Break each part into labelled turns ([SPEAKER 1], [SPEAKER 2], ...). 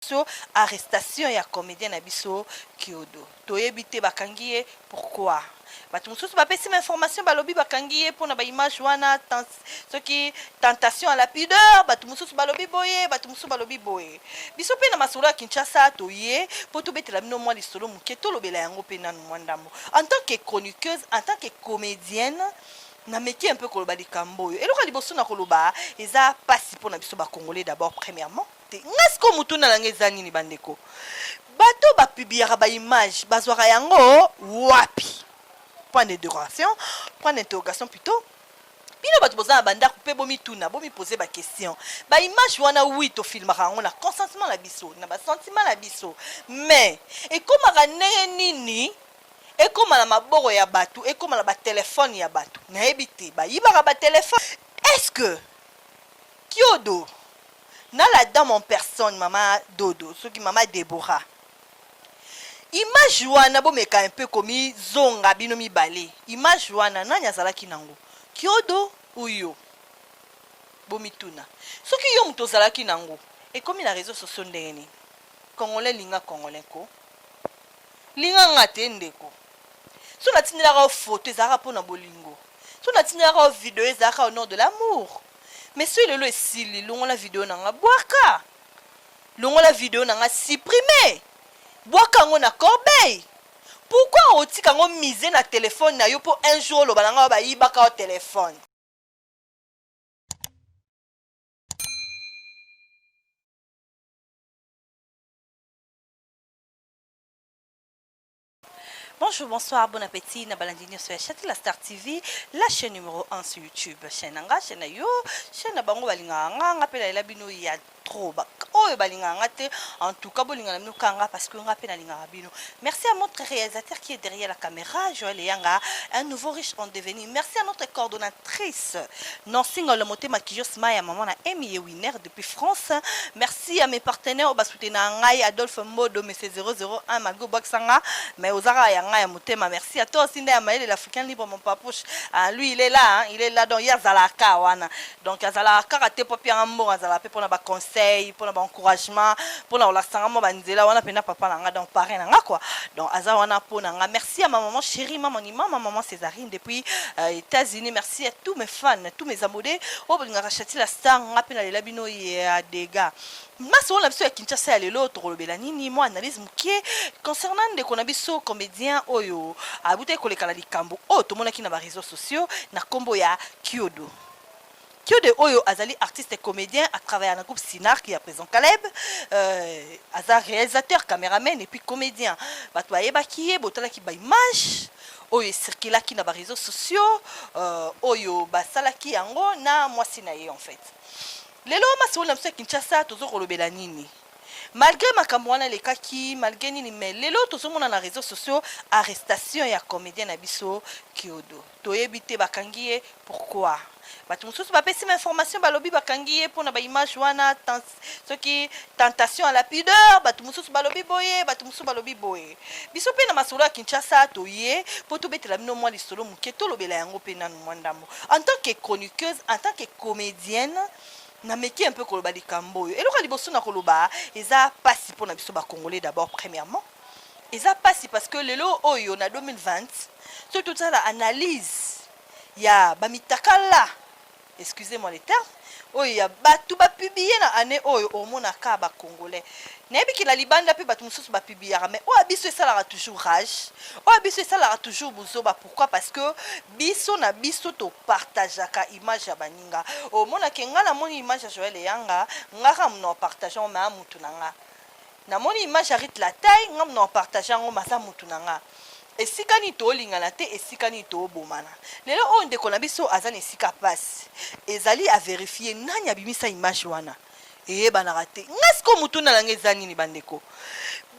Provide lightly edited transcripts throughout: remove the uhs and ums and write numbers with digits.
[SPEAKER 1] So arrestation ya comédien na biso Kyodo toyebi te bakangi ye pourquoi bato mosusu bapesi ma information balobi bakangi ye mpona baimage wana soki tentation à la pudeur bato mosusu balobi boye bato mosusu balobi boye biso mpe na masolo ya Kinshasa toye mpo tobetela bino mwa lisolo moke tolobela yango mpe nanu mwa ndambo en tant que chroniqueuse en tant que comédienne nameki un peu koloba likambo oyo eloko liboso na koloba eza pasi mpona biso bacongolais d'abord premièrement nga siko mutuna nange eza nini bandeko bato bapubliaka baimage bazwaka yango wapi point d'interrogation plutôt bino bato boza na bandako mpe bomituna bomipose baquestion baimage wana wi tofilmaka yango na consentement na biso na basentiment na biso mais ekomaka ndenge nini ekoma na maboko ya bato ekoma na batelefone ya bato nayebi te bayibaka batelefone est-ce que Kyodo na la dame en personne mama Dodo soki mama Deborah image wana bomeka un peu komi zonga bino mibale image wana nani azalaki nango Kyodo uyo bomituna soki yo muto ozalaki nango ekomi na réseaux sociaux ndenge congolais linga congolais ko linga ngate ndeko so natindelaka photo ezalaka mpona bolingo so natindelaka video ezalaka au nom de l'amour mais so lelo esili longola video nanga bwaka longola video nanga supprimer bwaka yango na corbeille pourquoi otika yango mise na telefone na yo mpo un jour oloba nanga bayibaka o telefone Bonjour, bonsoir, bon appétit. Nabalandini sur la chaîne La Star TV, la chaîne numéro 1 sur YouTube. Chaîne Anga, chaîne Yo, chaîne Bango Balinga Anga, rappelle la bino ya trop. Oh, Balinga Anga te, en tout cas, Bolinga Namno Kanga, parce que rappelle la Linga Bino. Merci à notre réalisateur qui est derrière la caméra, Joël Yanga, un nouveau riche en devenir. Merci à notre coordonnatrice, Nancing le moté Makijos Maya, maman na Emi Winner depuis France. Merci à mes partenaires, Basutena Ngai, Adolphe Modo, M. 001, Mago Boxanga, mais aux Araya. Merci à toi aussi, l'Africain libre, mon papouche. Lui, il est là, donc il y a Zalaka. Donc, il y a Zalaka, raté pour Pierre Ambo, Zalaka, pour nos conseils, pour nos encouragements, pour nos lassangamo, Banzela, on a pena papa, donc pareil, quoi. Donc, Azawana, pour Nanga. Merci à ma maman chérie, maman Nima, ma maman Césarine, depuis États-Unis. Merci à tous mes fans, tous mes amoureux. Oh, vous avez racheté la star, on a pena les labino et des gars. Maso on a besoin Kinshasa le l'autre Belanini moi analyse mukie concernant des konabiso comédien oyo abute kolekala likambo oh tout monde qui na ba réseaux sociaux na kombo ya Kyodo oyo azali artiste et comédien à travers un groupe Sinar qui est à présent Caleb azar réalisateur caméraman et puis comédien bato bayeba ki botala ki ba image oyo circula qui na ba réseaux sociaux oyo basalaki yango na mwasi na ye en fait. Lelo masolo na mse Kinshasa tozo kolobela nini malgré makambo wana lekaki malgré nini mais lelo tozomona na réseaux sociaux arrestation ya comédien na biso Kyodo toyebi te bakangi ye pourquoi bato mosusu bapesi ma information balobi bakangi ye mpona baimage wana soki tentation à la pudeur bato mosusu balobi boye bato mosusu balobi boye biso mpe na masolo ya Kinshasa toye mpo tobetela bino mwa lisolo moke tolobela yango mpe nanu mwa ndambo en tant que chroniqueuse en tant que comédienne nameki un peu koloba likambo oyo eloko liboso na koloba eza pasi mpona biso bacongolais d'abord premièrement eza pasi parce que lelo oyo na 2020 so totala analyse ya bamitakala excusez-moi les termes oyo ya bato bapublie na année oyo omonaka bacongolais nayebi ki na libanda mpe bato mosusu bapubliaka mais oyo biso esalaka toujours rage oyo biso esalaka toujours bozoba pourquoi parce que biso na biso topartageaka image ya baninga omonake nga namoni image ya Joël Yanga ngaka mna partage ngo ma mutu na nga namoni image ya Rit la taille nga mna partage ngo masa mutu na nga esika ni tolingana te esika ni tobomana lelo oyo ndeko na biso aza na esika pasi ezali a vérifier nani abimisa image wana eyebanaka te nga siko mutu na nange eza nini bandeko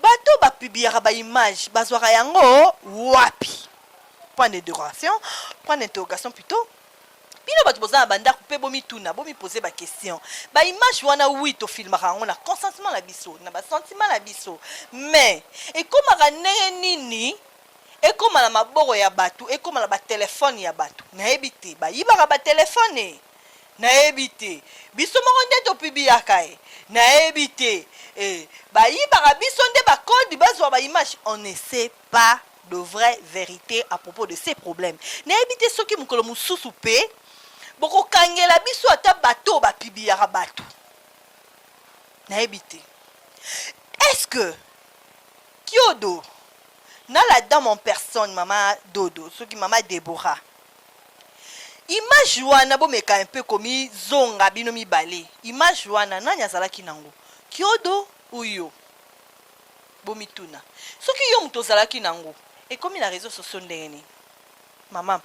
[SPEAKER 1] bato bapubliaka baimage bazwaka yango wapi point d'interrogation plutôt bino bato boza na bandako mpe bomituna bomipose baquestion baimage wana wi tofilmaka yango na consentement na biso na basentiment na biso mais ekomaka ndenge nini ekoma na maboko ya bato ekoma na batelefone ya bato nayebi te bayibaka batelefone nayebi te biso moko nde topibiyaka ye nayebi te bayibaka biso nde bakodi bazwa baimage. On ne sait pas de vraie vérité à propos de ces problèmes. Nayebi te soki mokolo mosusu mpe bokokangela biso ata bato bapibiyaka bato nayebi te. Est-ce que Kyodo na la dame en personne mama Dodo soki mama Deborah image wana bomeka un peu komi zonga bino mibale image wana nani azalaki nango Kyodo uyo bomituna soki yo muto ozalaki nango ekomi na réseaux sociaux ndenge mama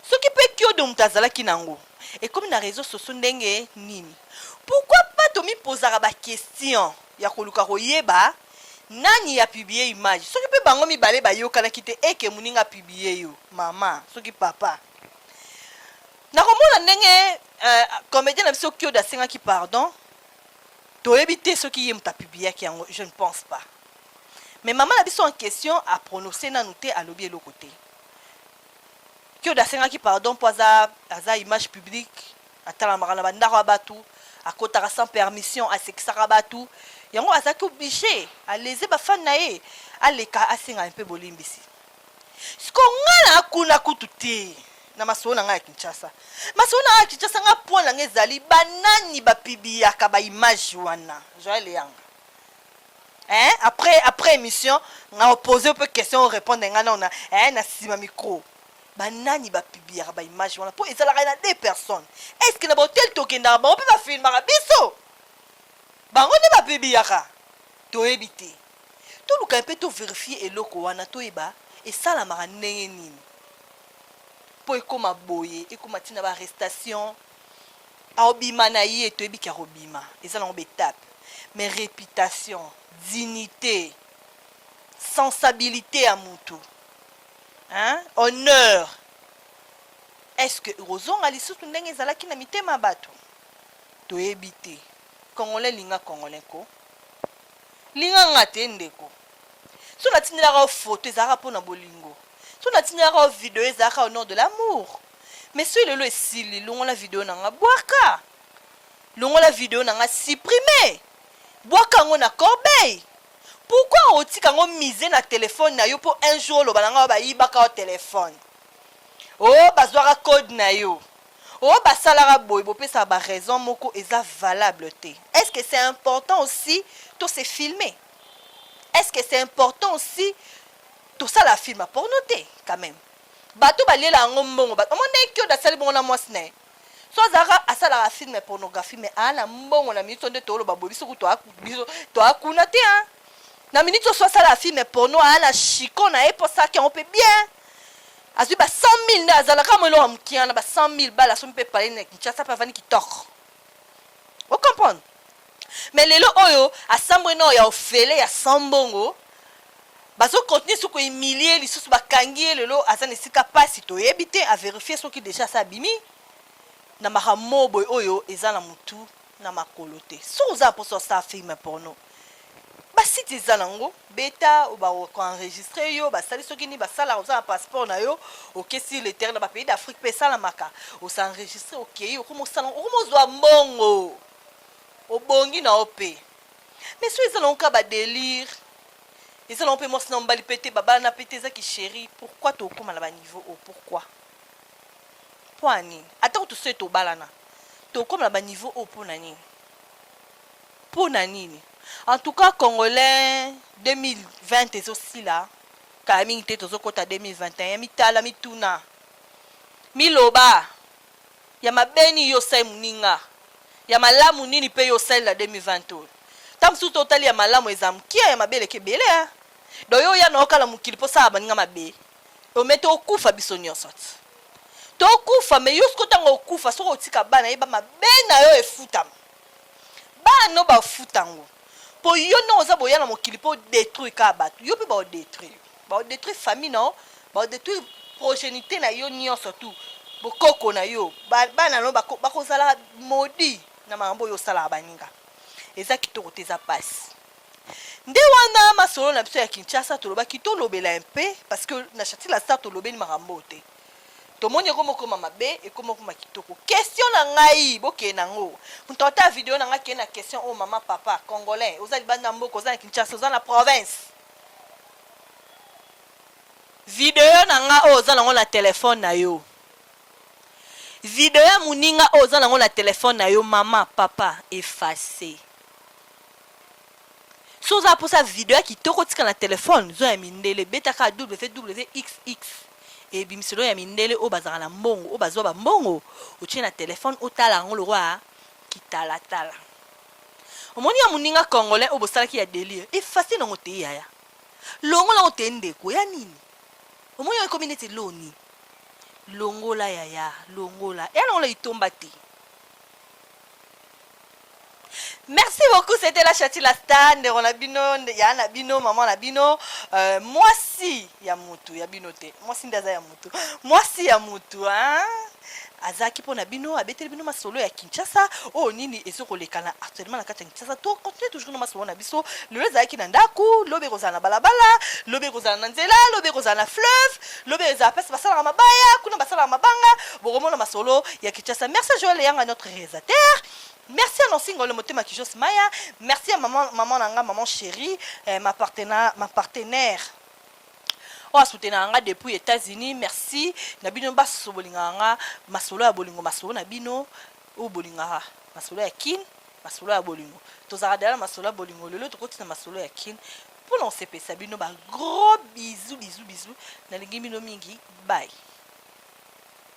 [SPEAKER 1] soki pe Kyodo muto azalaki nango ekomi na réseaux sociaux ndenge nini. Pourquoi pas tomipozaka baquestion ya koluka koyeba nani ya publier image soki pe bango mibale bayokanaki te eke moninga publier yo mama soki papa nakomona ndenge comédien na biso Kyodo asengaki pardon toyebi te soki ye mutu apubliaki yango. Je ne pense pas, mais maman na biso en question a prononcé nanu te alobi eloko te. Kyodo asengaki pardon po aza image publique atalamaka na bandako ya bato akotaka sans permission asekisaka bato yango azalaki oblige aleze bafani na ye aleka asenga un peu bolimbisi. Siko nga na kuna kutu te na masolo na nga ya Kinshasa. Masolo na nga ya Kinshasa nga point na nga ezali banani bapibiyaka ba image wana Joël Yanga. Après émission nga poser un peu question répondre nga na na sima micro. Banani bapibiyaka ba image wana po ezalaka na deux personnes. Est-ce que na hotel tokenda bango pe ba filmaka biso bango ne bapibiyaka toyebi te. Toluka mpe to vérifier eloko wana toyeba esalamaka ndenge nini po ekoma boye ekoma ntina baarrestation aobima na ye toyebi ki akobima eza nango betape. Mais réputation, dignité, sensibilité à mutu, honneur, est-ce que rozonga lisusu ndenge ezalaki na mitema bato toyebi te. Congolais linga congolais ko linga ngate ndeko so natindelaka photo ezalaka mpo na bolingo so natindelaka video ezalaka au nom de l'amour. Mais so lelo esili longola video nanga bwaka longola video nanga supprimer bwaka ngo na corbeille. Pourquoi otika ngo mise na téléphone na yo po un jour lo bananga bayibaka au téléphone bazwaka code na yo basalaka boy bopesa ba raison moko eza valable te. Est-ce que c'est important aussi to se filmer? Est-ce que c'est important aussi to ça la film pour noter quand même bato balela ngo mbongo bato monde Kyodo asali bongo na mwasne so azaka asala film pornographie mais ana mbongo na minute nde tolo babobiso ku to akuna te na minute so asala film porno ana chiko na e pour ça qu'on peut bien azwi ba 100 000 na azalaka mwelo wa mkiana ba 100 000 bala so mpe pale na Kinshasa pa vani kitoko. Vous comprenez? Mais lelo oyo assemble no ya ofele ya sambongo bazo continuer soko humilier lisusu bakangi lelo azana sika pasi toyebi te a vérifier soki déjà ça bimi na mahamo boy oyo ezana mutu na makolo te. So uza pour ça film porno basite eza nango beta ou enregistrer yo basali soki ni basala oza passeport na yo okesi le terrain na ba pays d'Afrique pe sala maka o s'enregistrer OK okomo sala okomo zwa mbongo obongi na ope. Mais so eza nango ka ba délire eza nango pe mo sina mbali pété baba na pété za ki chéri pourquoi to okoma na ba niveau o pourquoi poani ata to se to balana to okoma na ba niveau o pona nini pona nini. En tout cas, Congolais 2020 est aussi là. Kaming te tozo kota 2021 mitala mituna. Miloba. Ya mabeni yo sai muninga. Ya malamu nini pe yo sai la 2020. Tam su total ya malamu ezamkia ya mabele kebele ha. Do yo ya no kala mukili po sa baninga mabe. O meto okufa biso nyosot. To okufa me yo skota ngo okufa so otika bana yeba mabena yo efutam. Bana ba futango. Po yo no oza boya na mokili po détruire ka bato yo pe ba détruire famille non ba détruire progénité na yo nyonso tout bokoko na yo bana no bakozala modi na mambo yo sala baninga eza kitoko te za passe nde wana masolo na biso ya Kinshasa toloba kitolobela un peu parce que na chati la star tolobeli makambo te tomoni ekomokoma mabe ekomokoma kitoko. Question na ngai boke nango mutota video na ngai na question o mama papa congolais ozali bana mboko ozali Kinshasa ozali na province video na nga o ozali nango na telefone na yo video ya muninga o ozali nango na telefone na yo mama papa effacer so za pour sa video ya kitoko tika na telefone zo ya mindele betaka www.xx et bimiselo ya mindele o bazaka na mbongo o bazwa ba mbongo otie na telefone otala ngo lokwa kitala tala omoni ya muninga congolais o bosalaki ya délire effacer nango te yaya longo na ote ndeko ya nini omoni ya community loni longola yaya longola ya longola itomba te. Merci beaucoup, c'était la Chati la Star, on a bino, yana bino, maman la bino, moi si yamutu, yabinote, moi si ndaza yamutu, moi si yamutu, hein. Azaki po na bino, abete bino masolo ya Kinshasa, oh nini ezoko lekana actuellement na kati ya Kinshasa, to continue toujours na masolo na biso, le zaki na ndaku, lobe kozana balabala, lobe kozana na nzela, lobe kozana na fleuve, lobe za pesa basala na mabaya, kuna basala na mabanga, boromona masolo ya Kinshasa. Merci Joël Yanga notre réalisateur. Merci à nos singles le motema Kijos Maya. Merci à maman nanga, maman chérie, ma partenaire. Oh, soutenir nga depuis États-Unis. Merci. Nabino baso bolinganga, masolo ya bolingo, masolo nabino o bolinga, masolo ya kin, masolo ya bolingo. Tozara dala masolo ya bolingo, lelo to kotina masolo ya kin. Pour non se pesa bino ba gros bisous. Nalingi bino mingi. Bye.